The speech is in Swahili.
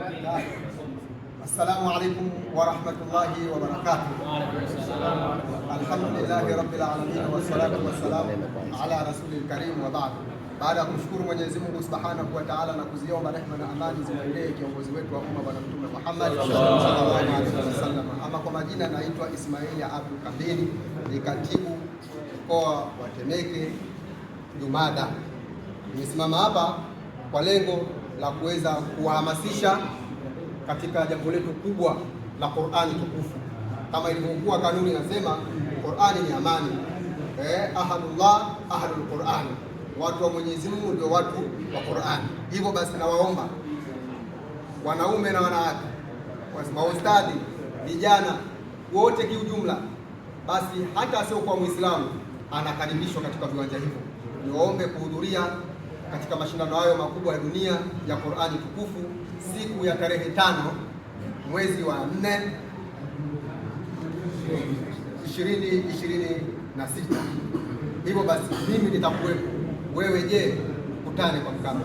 Assalamu alaikum warahmatullahi wabarakatuh. Alhamdulillahi rabbil alamin wassalatu wassalamu ala rasulil karim wa ba'd. Baada ya kumshukuru Mwenyezi Mungu Subhanahu wa Ta'ala na kuziomba rehema na amani zimwendee kiongozi wetu wa umma Bwana Mtume Muhammad sallallahu alaihi wasallam. Ama kwa majina naitwa Ismail Abdul Kambini, ni katibu mkoa wa Temeke Jumada. Nimesimama hapa kwa lengo la kuweza kuwahamasisha katika jambo letu kubwa la Qur'ani tukufu. Kama ilivyokuwa kanuni nasema Qur'ani ni amani. Ahadullah ahadul Qur'ani, watu wa Mwenyezi Mungu ndio watu wa Qur'ani. Hivyo basi nawaomba wanaume na wanawake, maustadhi, vijana wote kiujumla, basi hata sio kwa Muislamu anakaribishwa katika viwanja hivyo. Niwaombe kuhudhuria katika mashindano hayo makubwa ya dunia ya Qur'ani tukufu siku ya tarehe 5 mwezi wa 4 2026. Hivyo basi mimi nitakuwepo. Wewe je, kutane kwa Mkapa.